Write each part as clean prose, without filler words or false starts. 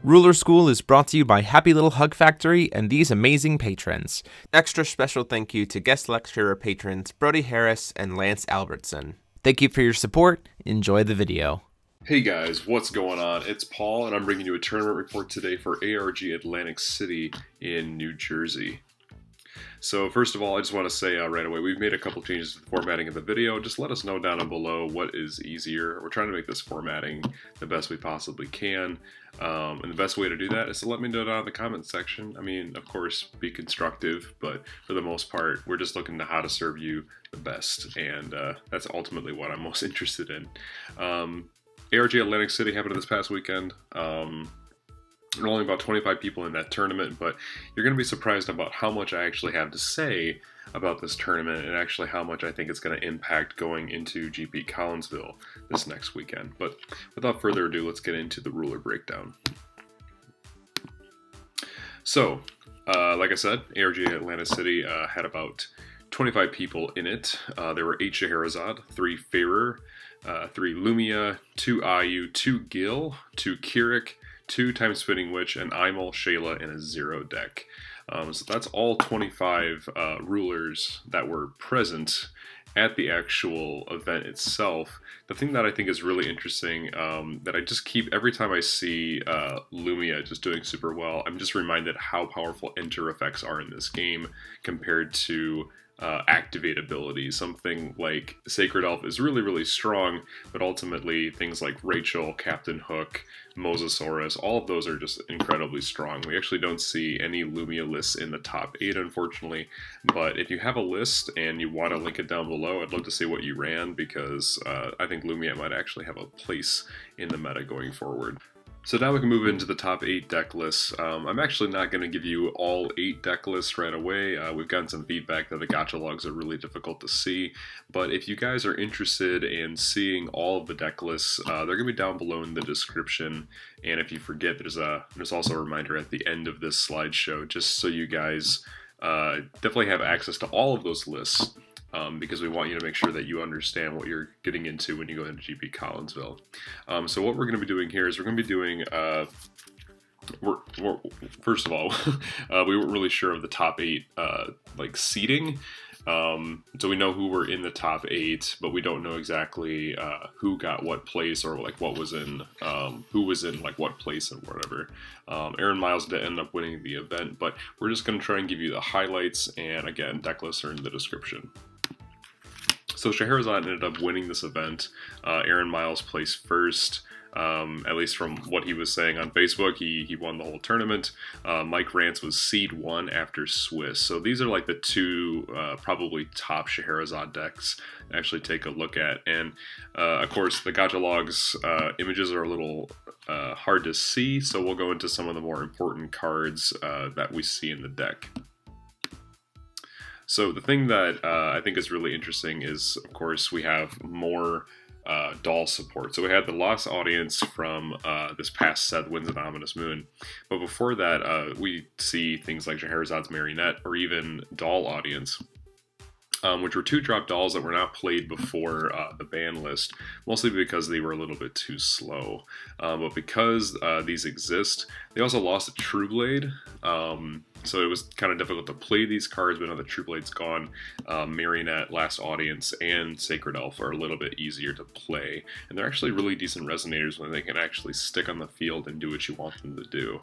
Ruler School is brought to you by Happy Little Hug Factory and these amazing patrons. Extra special thank you to guest lecturer patrons Brody Harris and Lance Albertson. Thank you for your support. Enjoy the video. Hey guys, what's going on? It's Paul and I'm bringing you a tournament report today for ARG Atlantic City in New Jersey. So first of all, I just want to say right away, we've made a couple changes to the formatting of the video. Just let us know down below what is easier. We're trying to make this formatting the best we possibly can. And the best way to do that is to let me know down in the comments section. I mean, of course, be constructive, but for the most part, we're just looking to how to serve you the best. And that's ultimately what I'm most interested in. ARG Atlantic City happened this past weekend. There are only about 25 people in that tournament, but you're going to be surprised about how much I actually have to say about this tournament and actually how much I think it's going to impact going into GP Collinsville this next weekend. But without further ado, let's get into the ruler breakdown. So, like I said, ARG Atlantic City had about 25 people in it. There were 8 Scheherazade, 3 Faurer, 3 Lumia, 2 Ayu, 2 Gil, 2 Keurig, 2 Time Spinning Witch, an Imel, Shayla, and a 0 deck. So that's all 25 rulers that were present at the actual event itself. The thing that I think is really interesting, that I just keep, every time I see Lumia just doing super well, I'm just reminded how powerful enter effects are in this game compared to activate abilities. Something like Sacred Elf is really, really strong, but ultimately things like Rachel, Captain Hook, Mosasaurus, all of those are just incredibly strong. We actually don't see any Lumia lists in the top 8, unfortunately, but if you have a list and you want to link it down below, I'd love to see what you ran, because I think Lumia might actually have a place in the meta going forward. So now we can move into the top 8 deck lists. I'm actually not going to give you all 8 deck lists right away. We've gotten some feedback that the gacha logs are really difficult to see, but if you guys are interested in seeing all of the deck lists, they're going to be down below in the description. And if you forget, there's also a reminder at the end of this slideshow, just so you guys definitely have access to all of those lists. Because we want you to make sure that you understand what you're getting into when you go into GP Collinsville. So what we're going to be doing here is we're going to be doing, first of all, we weren't really sure of the top 8 like seeding. So we know who were in the top 8, but we don't know exactly who got what place, or like what was in, who was in like what place and whatever. Aaron Miles did end up winning the event, but we're just going to try and give you the highlights, and again, deck lists are in the description. So Scheherazade ended up winning this event. Aaron Miles placed first. At least from what he was saying on Facebook, he won the whole tournament. Mike Rance was seed 1 after Swiss. So these are like the 2 probably top Scheherazade decks to actually take a look at. And of course, the gacha logs images are a little hard to see, so we'll go into some of the more important cards that we see in the deck. So the thing that I think is really interesting is, of course, we have more doll support. So we had the Lost Audience from this past set, Winds of the Ominous Moon. But before that, we see things like Scheherazade's Marionette, or even Doll Audience, which were 2-drop dolls that were not played before the ban list, mostly because they were a little bit too slow. But because these exist, they also lost a True Blade, so it was kind of difficult to play these cards, but now the True Blade's gone. Marionette, Last Audience, and Sacred Elf are a little bit easier to play, and they're actually really decent resonators when they can actually stick on the field and do what you want them to do.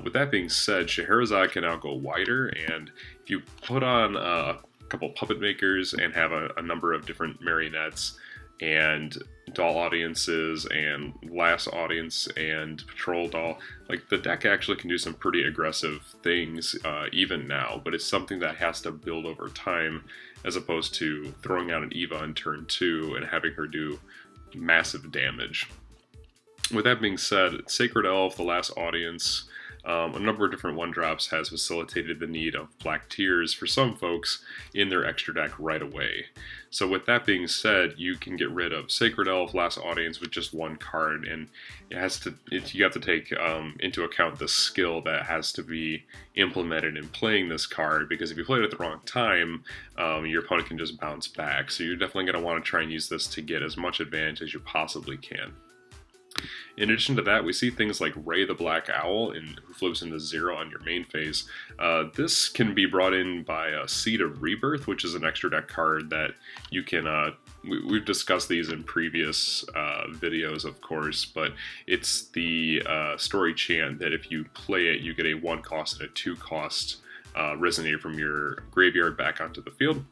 With that being said, Scheherazade can now go wider, and if you put on a couple puppet makers and have a number of different marionettes and doll audiences and Last Audience and Patrol Doll, like, the deck actually can do some pretty aggressive things even now, but it's something that has to build over time, as opposed to throwing out an Eva on turn 2 and having her do massive damage. With that being said, Sacred Elf, the Last Audience, a number of different 1-drops has facilitated the need of Black Tears for some folks in their extra deck right away. So with that being said, you can get rid of Sacred Elf, Last Audience with just 1 card, and you have to take into account the skill that has to be implemented in playing this card, because if you play it at the wrong time, your opponent can just bounce back. So you're definitely going to want to try and use this to get as much advantage as you possibly can. In addition to that, we see things like Ray the Black Owl, who flips into 0 on your main phase. This can be brought in by a Seed of Rebirth, which is an extra deck card that you can... we've discussed these in previous videos, of course, but it's the story chant that if you play it, you get a 1 cost and a 2 cost Resonator from your graveyard back onto the field.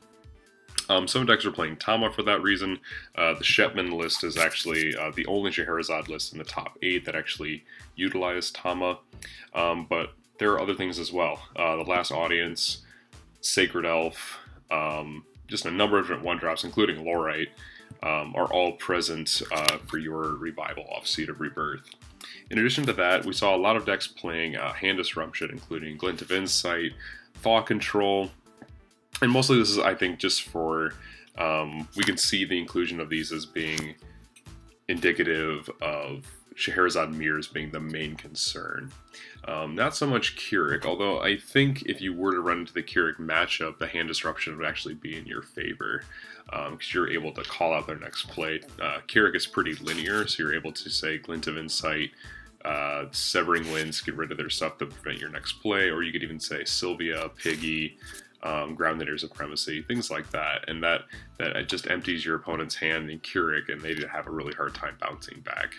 Some decks are playing Tama for that reason. The Schepsman list is actually the only Scheherazade list in the top 8 that actually utilize Tama, but there are other things as well. The Last Audience, Sacred Elf, just a number of different 1-drops, including Lorite, are all present for your revival off Seed of Rebirth. In addition to that, we saw a lot of decks playing Hand Disruption, including Glint of Insight, Thought Control, and mostly this is, I think, just for, we can see the inclusion of these as being indicative of Scheherazade mirrors being the main concern. Not so much Keurig, although I think if you were to run into the Keurig matchup, the Hand Disruption would actually be in your favor, because you're able to call out their next play. Keurig is pretty linear, so you're able to say Glint of Insight, Severing Winds, get rid of their stuff to prevent your next play, or you could even say Sylvia, Piggy, Grounded Supremacy, things like that, and that just empties your opponent's hand in Keurig, and they have a really hard time bouncing back.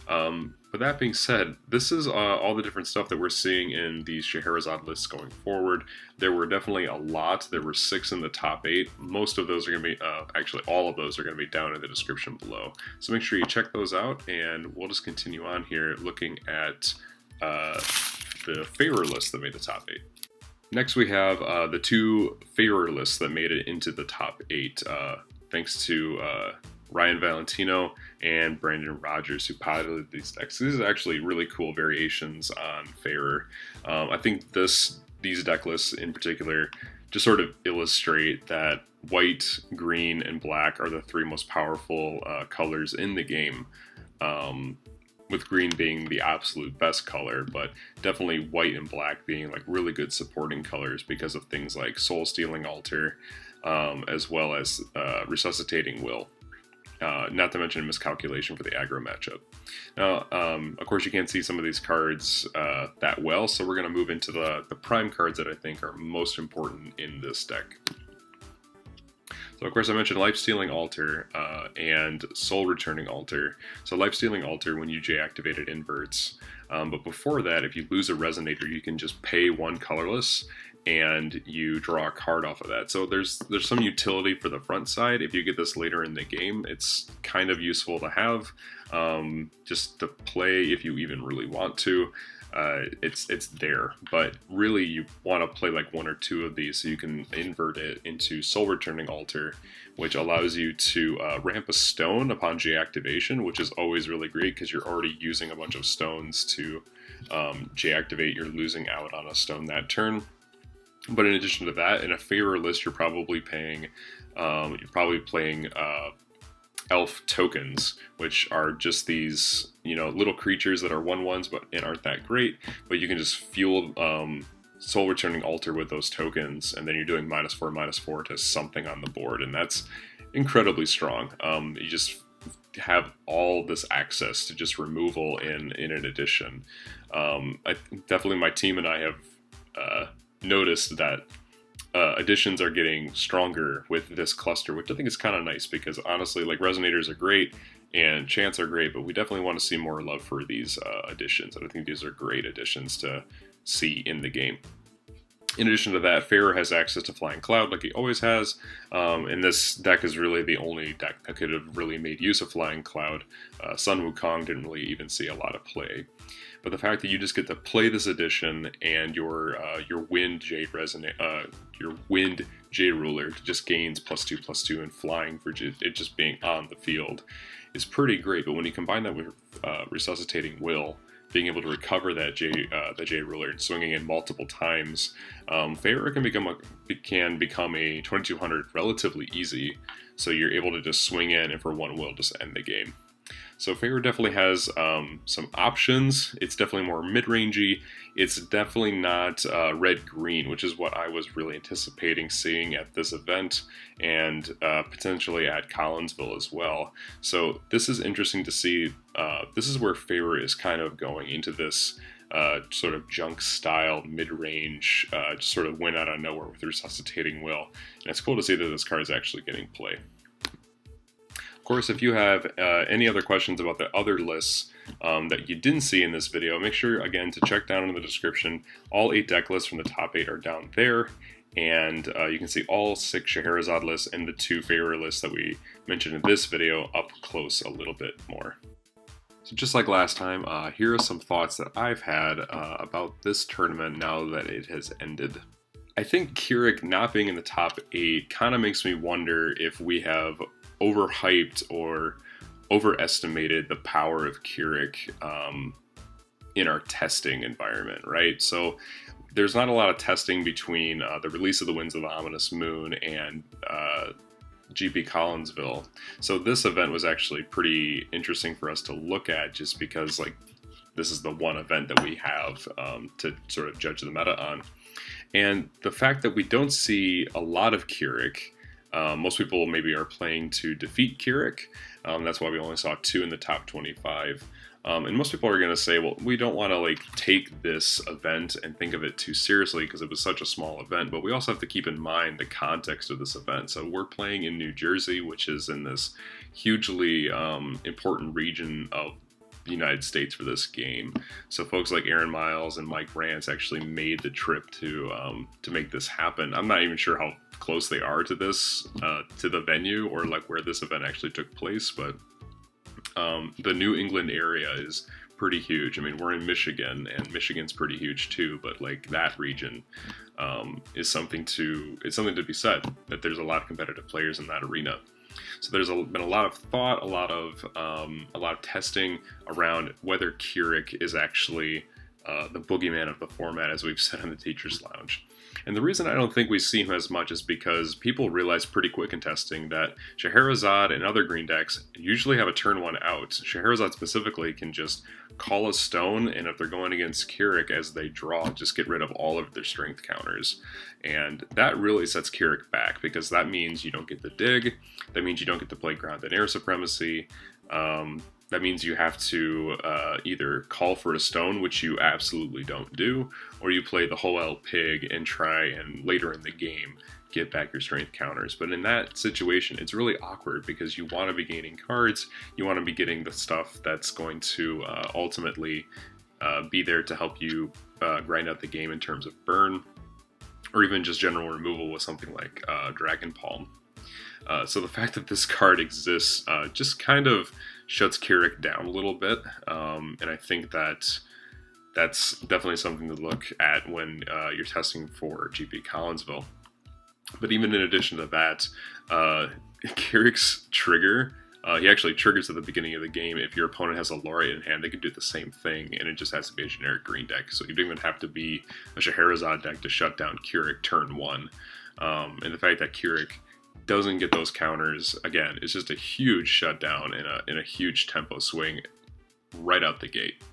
But that being said, this is all the different stuff that we're seeing in these Scheherazade lists going forward. There were definitely a lot. There were 6 in the top 8. Most of those are going to be, actually all of those are going to be down in the description below. So make sure you check those out, and we'll just continue on here looking at the Faurer list that made the top 8. Next we have the 2 Faurer lists that made it into the top 8, thanks to Ryan Valentino and Brandon Rogers, who piloted these decks. These are actually really cool variations on Faurer. I think these deck lists in particular just sort of illustrate that white, green, and black are the 3 most powerful colors in the game. With green being the absolute best color, but definitely white and black being like really good supporting colors because of things like Soul Stealing Altar, as well as Resuscitating Will. Not to mention Miscalculation for the aggro matchup. Now, of course, you can't see some of these cards that well, so we're going to move into the prime cards that I think are most important in this deck. So, of course, I mentioned Life-Stealing Altar and Soul Returning Altar. So Life-Stealing Altar, when you J-activate it, inverts. But before that, if you lose a Resonator, you can just pay 1 colorless, and you draw a card off of that. So there's some utility for the front side. If you get this later in the game, it's kind of useful to have, just to play if you even really want to. It's there, but really you want to play like 1 or 2 of these so you can invert it into Soul Returning Altar, which allows you to ramp a stone upon J-activation, which is always really great because you're already using a bunch of stones to J-activate. You're losing out on a stone that turn. But in addition to that, in a Faurer list, you're probably playing elf tokens, which are just these, little creatures that are 1/1s but aren't that great. But you can just fuel Soul Returning Altar with those tokens, and then you're doing -4/-4 to something on the board, and that's incredibly strong. You just have all this access to just removal in an addition. Definitely my team and I have noticed that additions are getting stronger with this cluster, which I think is kind of nice because honestly, like, Resonators are great and Chants are great, but we definitely want to see more love for these additions, and I think these are great additions to see in the game. In addition to that, Faurer has access to Flying Cloud like he always has, and this deck is really the only deck that could have really made use of Flying Cloud. Sun Wukong didn't really even see a lot of play. But the fact that you just get to play this edition and your Wind Jade your Wind Jade Ruler just gains +2/+2 and flying for it just being on the field is pretty great. But when you combine that with Resuscitating Will, being able to recover that Jade Ruler and swinging in multiple times, Faurer can become a 2200 relatively easy. So you're able to just swing in and for 1 will just end the game. So Faurer definitely has some options. It's definitely more mid-rangey. It's definitely not red-green, which is what I was really anticipating seeing at this event, and potentially at Collinsville as well. So this is interesting to see. This is where Faurer is kind of going into this sort of junk-style mid-range, sort of win out of nowhere with Resuscitating Will. And it's cool to see that this card is actually getting play. Of course, if you have any other questions about the other lists that you didn't see in this video, make sure, again, to check down in the description. All 8 deck lists from the top 8 are down there, and you can see all 6 Scheherazade lists and the 2 Faurer lists that we mentioned in this video up close a little bit more. So just like last time, here are some thoughts that I've had about this tournament now that it has ended. I think Keurig not being in the top 8 kind of makes me wonder if we have overhyped or overestimated the power of Keurig in our testing environment, right? So there's not a lot of testing between the release of the Winds of the Ominous Moon and GP Collinsville. So this event was actually pretty interesting for us to look at, just because like this is the one event that we have to sort of judge the meta on. And the fact that we don't see a lot of Keurig, most people maybe are playing to defeat Keurig. That's why we only saw 2 in the top 25. And most people are going to say, well, we don't want to like take this event and think of it too seriously because it was such a small event. But we also have to keep in mind the context of this event. So we're playing in New Jersey, which is in this hugely important region of the United States for this game. So folks like Aaron Miles and Mike Rance actually made the trip to make this happen. I'm not even sure how close they are to this, to the venue, or like where this event actually took place, but the New England area is pretty huge. I mean, we're in Michigan, and Michigan's pretty huge too, but like that region is something to be said, that there's a lot of competitive players in that arena. So there's been a lot of thought, a lot of testing around whether Keurig is actually the boogeyman of the format, as we've said in the Teacher's Lounge. And the reason I don't think we see him as much is because people realize pretty quick in testing that Scheherazade and other green decks usually have a turn 1 out. Scheherazade specifically can just call a stone, and if they're going against Keurig as they draw, just get rid of all of their strength counters. And that really sets Keurig back, because that means you don't get the dig, that means you don't get to play ground and air supremacy, that means you have to either call for a stone, which you absolutely don't do, or you play the Howell pig and try and later in the game get back your strength counters. But in that situation, it's really awkward because you want to be gaining cards, you want to be getting the stuff that's going to ultimately be there to help you grind out the game in terms of burn, or even just general removal with something like Dragon Palm. So the fact that this card exists just kind of shuts Keurig down a little bit, and I think that that's definitely something to look at when you're testing for GP Collinsville. But even in addition to that, Keurig's trigger, he actually triggers at the beginning of the game. If your opponent has a Laureate in hand, they can do the same thing, and it just has to be a generic green deck. So you don't even have to be a Scheherazade deck to shut down Keurig turn 1. And the fact that Keurig doesn't get those counters, again, it's just a huge shutdown in a huge tempo swing right out the gate.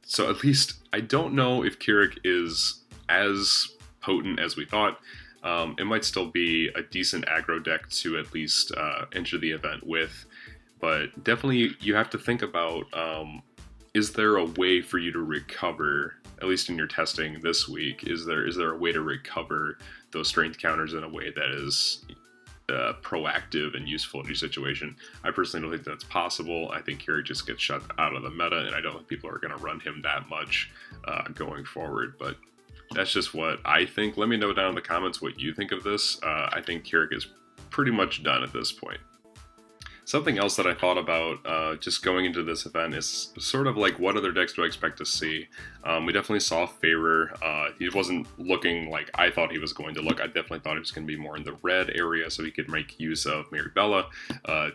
So at least I don't know if Keurig is as potent as we thought. It might still be a decent aggro deck to at least enter the event with, but definitely you have to think about, is there a way for you to recover, at least in your testing this week, is there a way to recover those strength counters in a way that is proactive and useful in your situation? I personally don't think that's possible. I think Keurig just gets shut out of the meta, and I don't think people are going to run him that much going forward, but that's just what I think. Let me know down in the comments what you think of this. I think Keurig is pretty much done at this point. Something else that I thought about just going into this event is sort of like, what other decks do I expect to see? We definitely saw Faurer. He wasn't looking like I thought he was going to look. I definitely thought he was going to be more in the red area so he could make use of Maribella.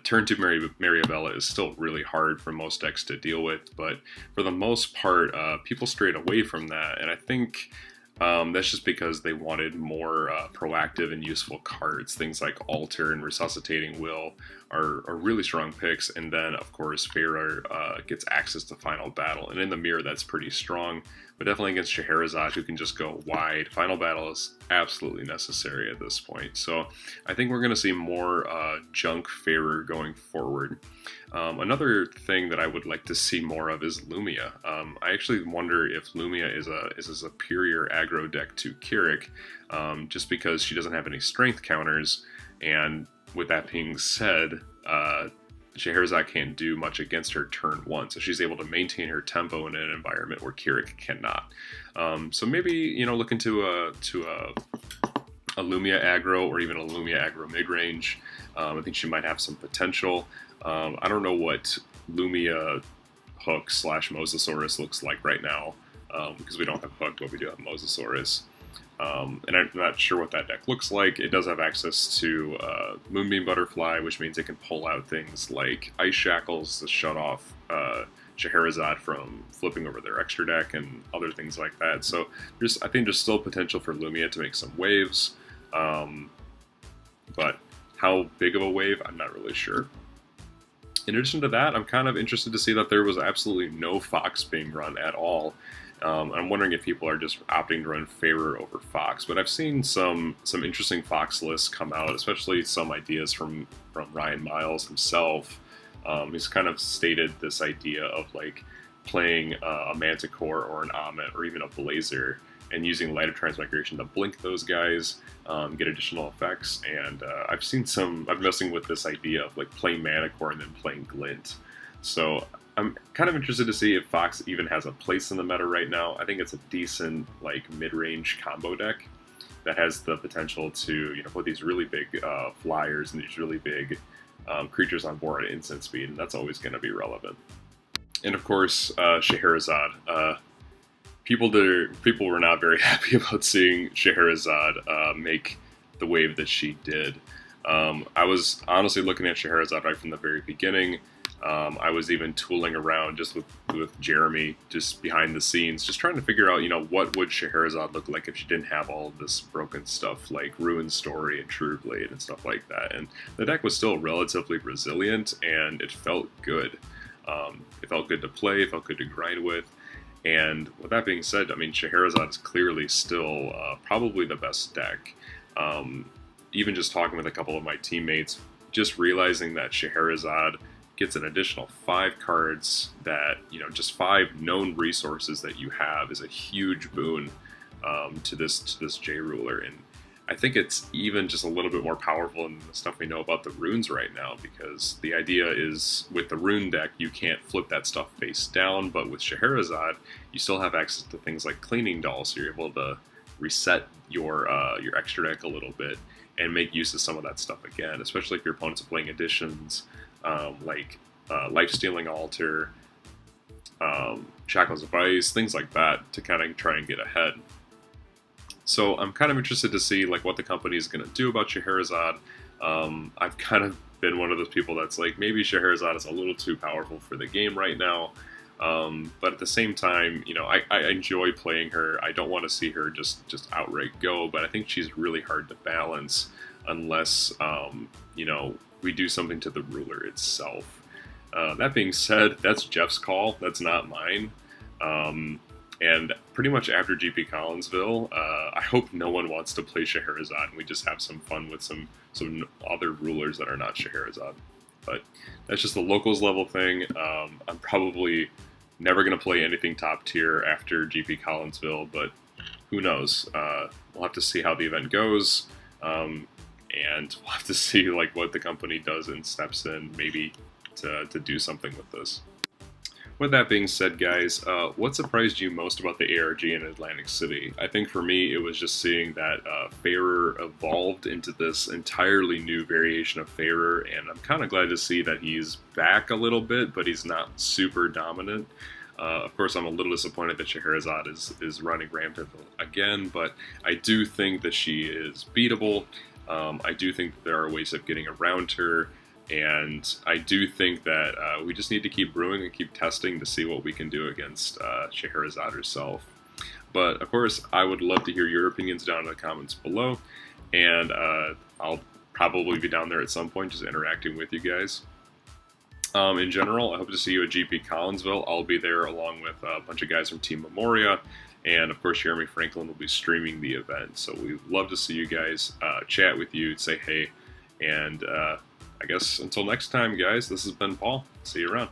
Turn 2 Maribella is still really hard for most decks to deal with, but for the most part, people strayed away from that, and I think That's just because they wanted more proactive and useful cards. Things like Alter and Resuscitating Will are really strong picks. And then, of course, Faurer gets access to Final Battle. And in the mirror, that's pretty strong. But definitely against Scheherazade, who can just go wide, Final Battle is absolutely necessary at this point. So I think we're going to see more junk Faurer going forward. Another thing that I would like to see more of is Lumia. I actually wonder if Lumia is a superior aggro deck to Keurig, just because she doesn't have any strength counters, and with that being said, Scheherazade can't do much against her turn 1, so she's able to maintain her tempo in an environment where Keurig cannot. So maybe, you know, look into a Lumia aggro, or even a Lumia aggro mid-range. I think she might have some potential. I don't know what Lumia Hook / Mosasaurus looks like right now, because we don't have Hook, but we do have Mosasaurus. And I'm not sure what that deck looks like. It does have access to Moonbeam Butterfly, which means it can pull out things like Ice Shackles to shut off Scheherazade from flipping over their extra deck and other things like that. So I think there's still potential for Lumia to make some waves, but how big of a wave, I'm not really sure. In addition to that, I'm kind of interested to see that there was absolutely no Fox being run at all. I'm wondering if people are just opting to run Faurer over Fox, but I've seen some interesting Fox lists come out, especially some ideas from Ryan Miles himself. He's kind of stated this idea of like playing a Manticore or an Amit or even a Blazer and using Light of Transmigration to blink those guys, get additional effects. And I'm messing with this idea of like playing Manticore and then playing Glint. So I'm kind of interested to see if Fox even has a place in the meta right now. I think it's a decent like mid-range combo deck that has the potential to, you know, put these really big flyers and these really big creatures on board at instant speed, and that's always going to be relevant. And of course, Scheherazade. People were not very happy about seeing Scheherazade make the wave that she did. I was honestly looking at Scheherazade right from the very beginning. I was even tooling around just with Jeremy, just behind the scenes, just trying to figure out, you know, what would Scheherazade look like if she didn't have all of this broken stuff like Ruin Story and True Blade and stuff like that. And the deck was still relatively resilient, and it felt good. It felt good to play, it felt good to grind with. And with that being said, I mean, Scheherazade is clearly still probably the best deck. Even just talking with a couple of my teammates, just realizing that Scheherazade gets an additional 5 cards that, you know, just 5 known resources that you have is a huge boon to this J-Ruler. And I think it's even just a little bit more powerful than the stuff we know about the runes right now, because the idea is with the rune deck, you can't flip that stuff face down, but with Scheherazade, you still have access to things like Cleaning Doll, so you're able to reset your extra deck a little bit and make use of some of that stuff again, especially if your opponents are playing additions like Life-Stealing Altar, Shackles of Ice, things like that, to kind of try and get ahead. So I'm kind of interested to see like what the company is going to do about Scheherazade. I've kind of been one of those people that's like, maybe Scheherazade is a little too powerful for the game right now. But at the same time, you know, I enjoy playing her. I don't want to see her just outright go, but I think she's really hard to balance unless, you know, we do something to the ruler itself. That being said, that's Jeff's call. That's not mine. And pretty much after GP Collinsville, I hope no one wants to play Scheherazade and we just have some fun with some other rulers that are not Scheherazade. But that's just the locals level thing. I'm probably never going to play anything top tier after GP Collinsville, but who knows? We'll have to see how the event goes, and we'll have to see like what the company does and steps in maybe to do something with this. With that being said, guys, what surprised you most about the ARG in Atlantic City? I think for me, it was just seeing that Faurer evolved into this entirely new variation of Faurer, and I'm kind of glad to see that he's back a little bit, but he's not super dominant. Of course, I'm a little disappointed that Scheherazade is running rampant again, but I do think that she is beatable. I do think that there are ways of getting around her. And I do think that we just need to keep brewing and keep testing to see what we can do against Scheherazade herself. But of course, I would love to hear your opinions down in the comments below, and I'll probably be down there at some point just interacting with you guys. In general, I hope to see you at GP Collinsville. I'll be there along with a bunch of guys from Team Memoria, and of course Jeremy Franklin will be streaming the event. So we'd love to see you guys, chat with you, say hey, and I guess until next time, guys, this has been Paul. See you around.